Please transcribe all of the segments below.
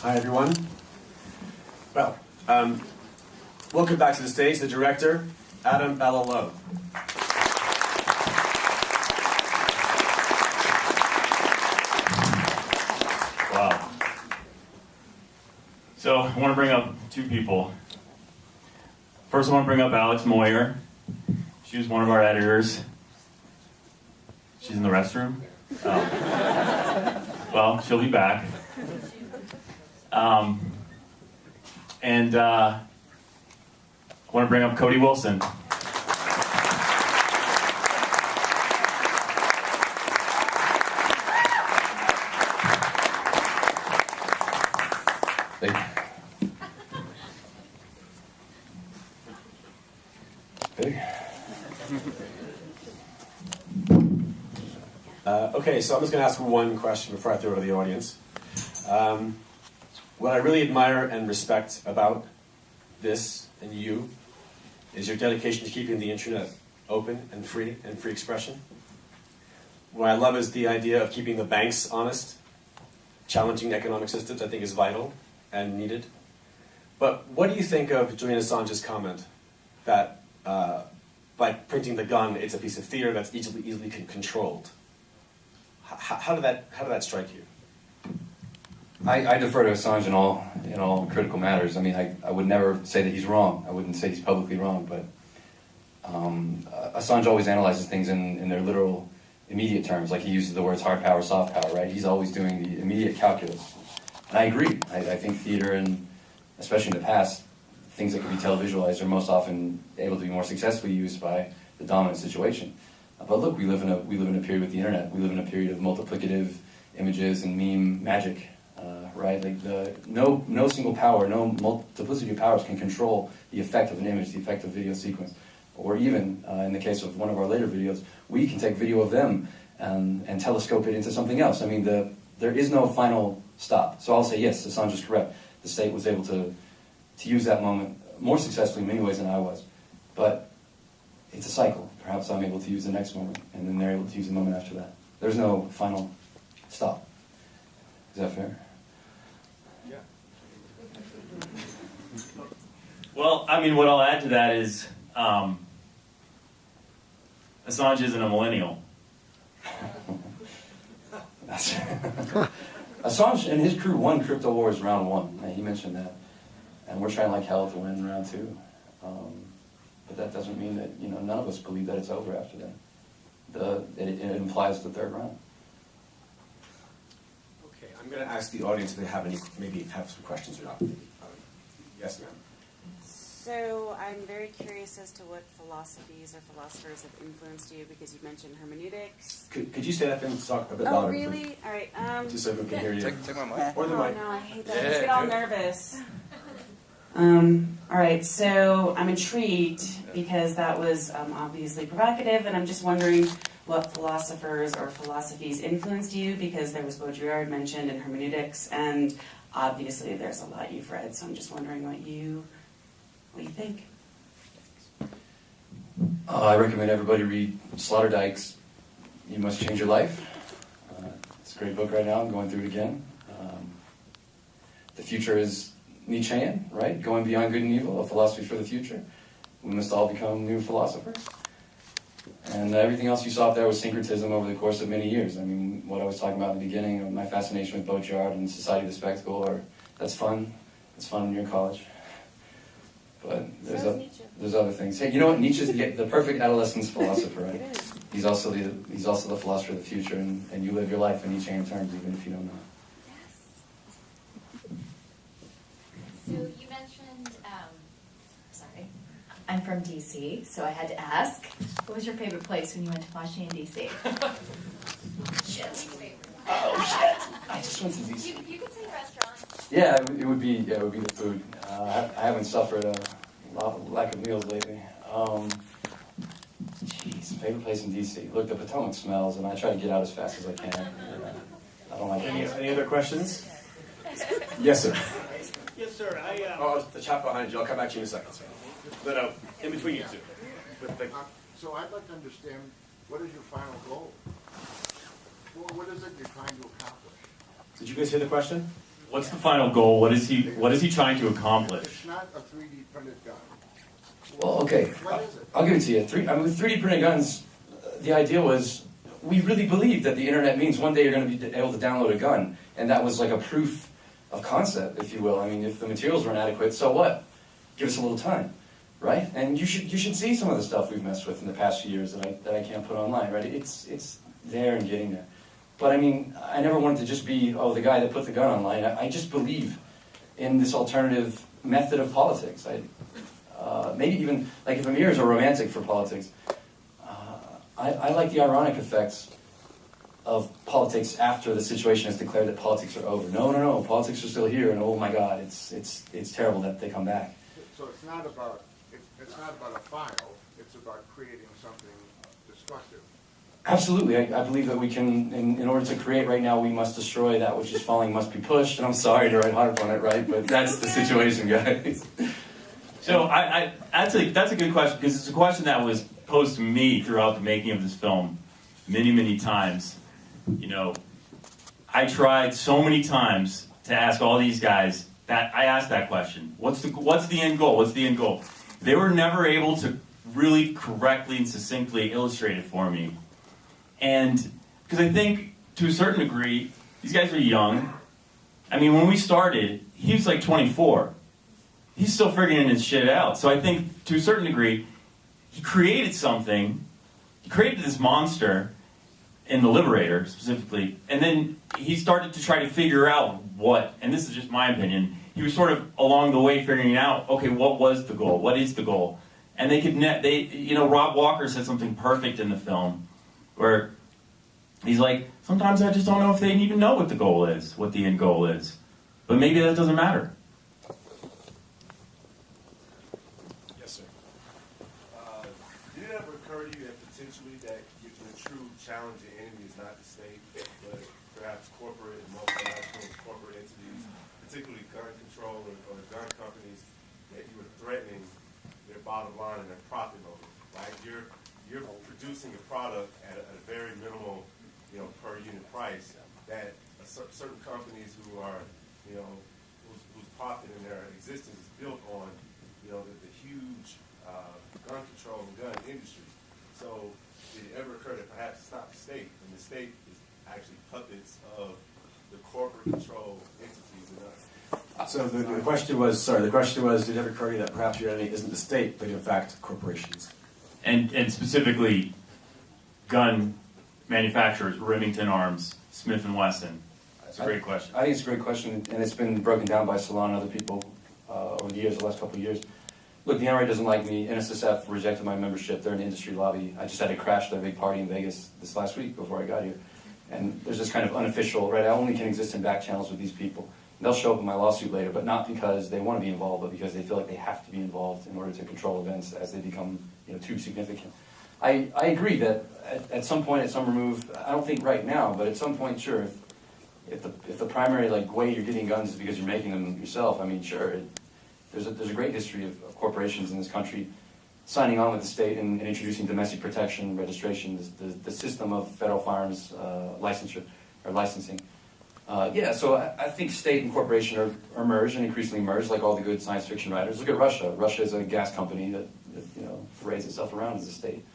Hi, everyone. Well, welcome back to the stage, the director, Adam Balalo. Wow. So I want to bring up two people. First, I want to bring up Alex Moyer. She was one of our editors. She's in the restroom. Oh. Well, she'll be back. And I want to bring up Cody Wilson. Okay, so I'm just going to ask one question before I throw it to the audience. What I really admire and respect about this and you is your dedication to keeping the internet open and free expression. What I love is the idea of keeping the banks honest. Challenging economic systems, I think, is vital and needed. But what do you think of Julian Assange's comment that by printing the gun, it's a piece of theater that's easily controlled? How did that strike you? I defer to Assange in all critical matters. I mean, I would never say that he's wrong. I wouldn't say he's publicly wrong, but Assange always analyzes things in their literal, immediate terms. Like he uses the words hard power, soft power, right? He's always doing the immediate calculus. And I agree. I think theater, and especially in the past, things that can be televisualized are most often able to be more successfully used by the dominant situation. But look, we live in a period with the internet. We live in a period of multiplicative images and meme magic, right? Like no single power, no multiplicity of powers can control the effect of an image, the effect of video sequence. Or even, in the case of one of our later videos, we can take video of them and telescope it into something else. I mean, there is no final stop. So I'll say yes, Assange is correct. The state was able to use that moment more successfully in many ways than I was. But it's a cycle. Perhaps I'm able to use the next moment, and then they're able to use the moment after that. There's no final stop. Is that fair? Yeah. Well, I mean, what I'll add to that is Assange isn't a millennial. Assange and his crew won Crypto Wars round 1. He mentioned that. And we're trying like hell to win round 2. But that doesn't mean that, none of us believe that it's over after that. It implies the third round. Okay, I'm going to ask the audience if they have maybe have some questions or not. Yes, ma'am. So I'm very curious as to what philosophies or philosophers have influenced you, because you mentioned hermeneutics. Could you say that and talk a bit louder? Oh, really? All right. Just so everyone can hear you. Take my mic. Or the mic. No, I hate that. I just get all nervous. All right, so I'm intrigued because that was obviously provocative, and I'm just wondering what philosophers or philosophies influenced you, because there was Baudrillard mentioned in hermeneutics, and obviously there's a lot you've read, so I'm just wondering what you think. I recommend everybody read Sloterdijk's You Must Change Your Life. It's a great book right now. I'm going through it again. The future is Nietzschean, right? Going beyond good and evil, a philosophy for the future. We must all become new philosophers. And everything else you saw up there was syncretism over the course of many years. I mean, what I was talking about in the beginning of my fascination with Baudrillard and Society of the Spectacle, that's fun. It's fun when you're in college. But there's other things. Hey, you know what? Nietzsche's the perfect adolescence philosopher, right? He's also the philosopher of the future, and you live your life in Nietzschean terms, even if you don't know. So you mentioned, sorry, I'm from DC, so I had to ask, what was your favorite place when you went to Washington, D.C.? Oh, shit. I just went to DC. You could say restaurant. Yeah, it would be the food. I haven't suffered a lack of meals lately. Favorite place in DC. Look, the Potomac smells, and I try to get out as fast as I can. I don't like it. Any other questions? Yes, sir. Yes, sir. The chap behind you. I'll come back to you in a second, sir. No, in between you two. So I'd like to understand, what is your final goal? What is it you're trying to accomplish? Did you guys hear the question? What's the final goal? What is he trying to accomplish? It's not a 3D printed gun. Well, okay, What is it? I'll give it to you. With 3D printed guns, the idea was, we really believed that the internet means one day you're going to be able to download a gun, and that was like a proof of concept, if you will. I mean, if the materials were inadequate, so what? Give us a little time, right? And you should see some of the stuff we've messed with in the past few years that I can't put online, right? It's there and getting there. But I mean, I never wanted to just be, oh, the guy that put the gun online. I just believe in this alternative method of politics. Maybe even, like if Amir is a romantic for politics, I like the ironic effects of politics after the situation has declared that politics are over. No, politics are still here, and oh my God, it's terrible that they come back. So it's not about a file. It's about creating something destructive. Absolutely, I believe that we can, in order to create right now, we must destroy that which is falling must be pushed, and I'm sorry to harp on it, right? But that's the situation, guys. So that's a good question, because it's a question that was posed to me throughout the making of this film many, many times. You know, I tried so many times to ask all these guys that I asked that question. What's the end goal? What's the end goal? They were never able to really correctly and succinctly illustrate it for me. And because I think, to a certain degree, these guys are young. I mean, when we started, he was like 24. He's still figuring his shit out. So I think, to a certain degree, he created something. He created this monster, in The Liberator, specifically. And then he started to try to figure out what, and this is just my opinion, he was sort of along the way figuring out, okay, what was the goal? What is the goal? And Rob Walker said something perfect in the film, where he's like, sometimes I just don't know if they even know what the goal is, what the end goal is. But maybe that doesn't matter. Yes, sir. Did it ever occur to you that potentially that the true challenging enemy is not the state, but perhaps corporate and multinational corporate entities, particularly gun control or gun companies, that you were threatening their bottom line and their profit motive, right? You're producing a product at a very minimal, per unit price that certain companies who are, whose profit in their existence is built on, the huge gun control and gun industry. So did it ever occur that perhaps it's not the state, and the state is actually puppets of the corporate control entities and us? So the question was, did it ever occur to you that perhaps your enemy isn't the state, but in fact corporations? And specifically, gun manufacturers, Remington Arms, Smith & Wesson. It's a great question. I think it's a great question, and it's been broken down by Salon and other people over the years, the last couple of years. Look, the NRA doesn't like me. NSSF rejected my membership. They're an industry lobby. I just had to crash their big party in Vegas this last week before I got here. And there's this kind of unofficial, right, I only can exist in back channels with these people. They'll show up in my lawsuit later, but not because they want to be involved, but because they feel like they have to be involved in order to control events as they become too significant. I agree that at some point, at some remove, I don't think right now, but at some point, sure, if the primary way you're getting guns is because you're making them yourself, I mean, sure, there's a great history of corporations in this country signing on with the state and introducing domestic protection, registration, the system of federal firearms licensure or licensing. So I think state and corporation are merged and increasingly merged, like all the good science fiction writers. Look at Russia. Russia is a gas company that parades itself around as a state.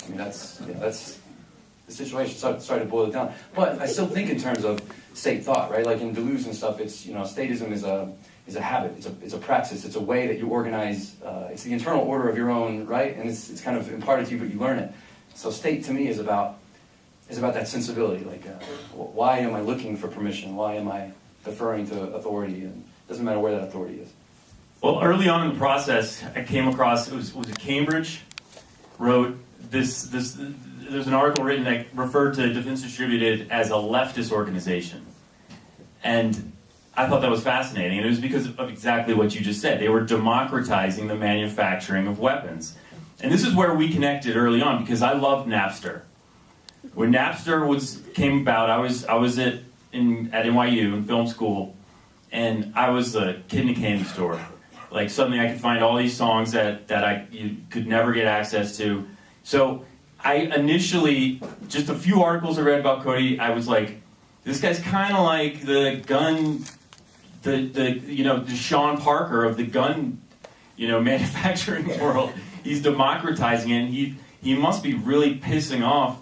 I mean, that's the situation. Sorry to boil it down, but I still think in terms of state thought, right? Like in Deleuze and stuff, it's statism is a habit. It's a praxis. It's a way that you organize. It's the internal order of your own, right? And it's kind of imparted to you, but you learn it. So state to me is about that sensibility. Why am I looking for permission? Why am I deferring to authority? And it doesn't matter where that authority is. Well, early on in the process, I came across, was it Cambridge, wrote this, there's an article written that referred to Defense Distributed as a leftist organization. And I thought that was fascinating, and it was because of exactly what you just said. They were democratizing the manufacturing of weapons. And this is where we connected early on, because I loved Napster. When Napster came about, I was at NYU in film school, and I was a kid in a candy store. Like suddenly I could find all these songs that you could never get access to. So I initially, just a few articles I read about Cody, I was like, this guy's kind of like the gun the Sean Parker of the gun, manufacturing world. He's democratizing it, and he must be really pissing off,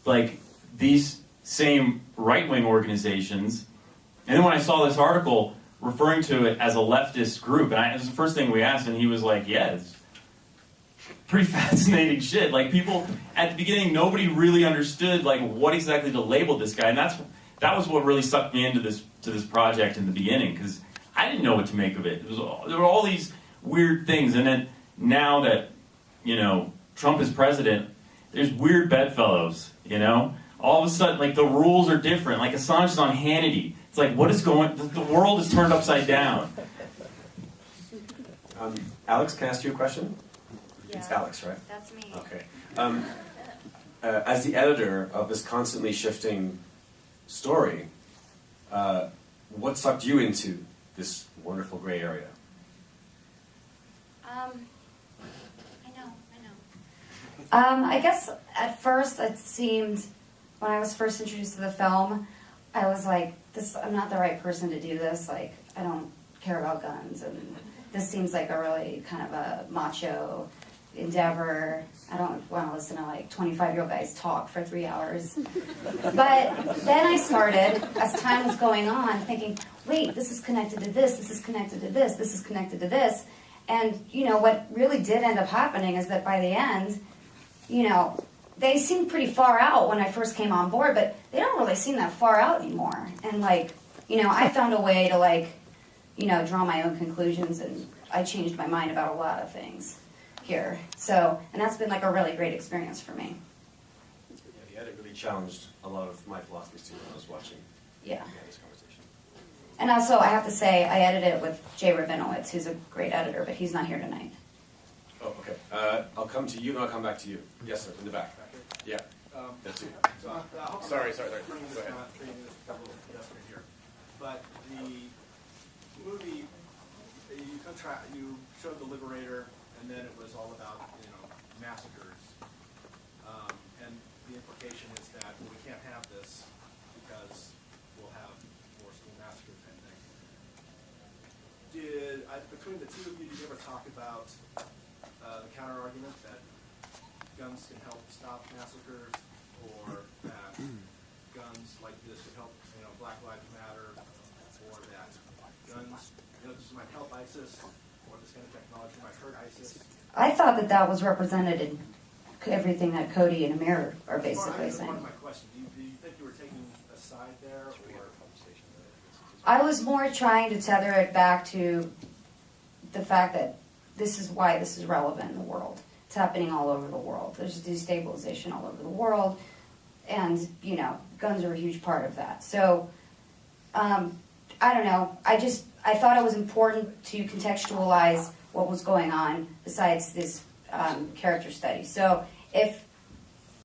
like, these same right-wing organizations. And then when I saw this article referring to it as a leftist group, and it was the first thing we asked, and he was like, yeah, it's pretty fascinating shit. Like, people, at the beginning, nobody really understood, like, what exactly to label this guy, and that was what really sucked me into this project in the beginning, because I didn't know what to make of it. There were all these weird things, and then now that, Trump is president, there's weird bedfellows, All of a sudden, like, the rules are different. Like, Assange is on Hannity. It's like, what is going... The world is turned upside down. Alex, can I ask you a question? Yeah. It's Alex, right? That's me. Okay. As the editor of this constantly shifting story, what sucked you into this wonderful gray area? I know. I guess at first it seemed, when I was first introduced to the film, I was like, I'm not the right person to do this. Like, I don't care about guns, and this seems like a really kind of a macho endeavor. I don't want to listen to like 25-year-old guys talk for 3 hours. But then I started, as time was going on, thinking, wait, this is connected to this, this is connected to this, this is connected to this. And, what really did end up happening is that by the end, they seemed pretty far out when I first came on board, but they don't really seem that far out anymore. And I found a way to draw my own conclusions, and I changed my mind about a lot of things here. So, and that's been like a really great experience for me. Yeah, the edit really challenged a lot of my philosophies too when I was watching. Yeah. This conversation. And also, I have to say, I edited it with Jay Rabinowitz, who's a great editor, but he's not here tonight. Oh, okay. I'll come to you, and I'll come back to you. Yes, sir, in the back. Yeah. That's you. Sorry. Go ahead. Here. But the movie, you showed The Liberator, and then it was all about, massacres. And the implication is that we can't have this because we'll have more school massacres kind of thing. Between the two of you, did you ever talk about the counter-argument that guns can help stop massacres, or that guns like this could help, Black Lives Matter, or that guns, this might help ISIS, or this kind of technology might hurt ISIS? I thought that was represented in everything that Cody and Amir are basically saying. One of my questions. Do you think you were taking a side there, or? I was more trying to tether it back to the fact that this is why this is relevant in the world. It's happening all over the world. There's destabilization all over the world, and guns are a huge part of that. So I don't know. I thought it was important to contextualize what was going on besides this character study. So if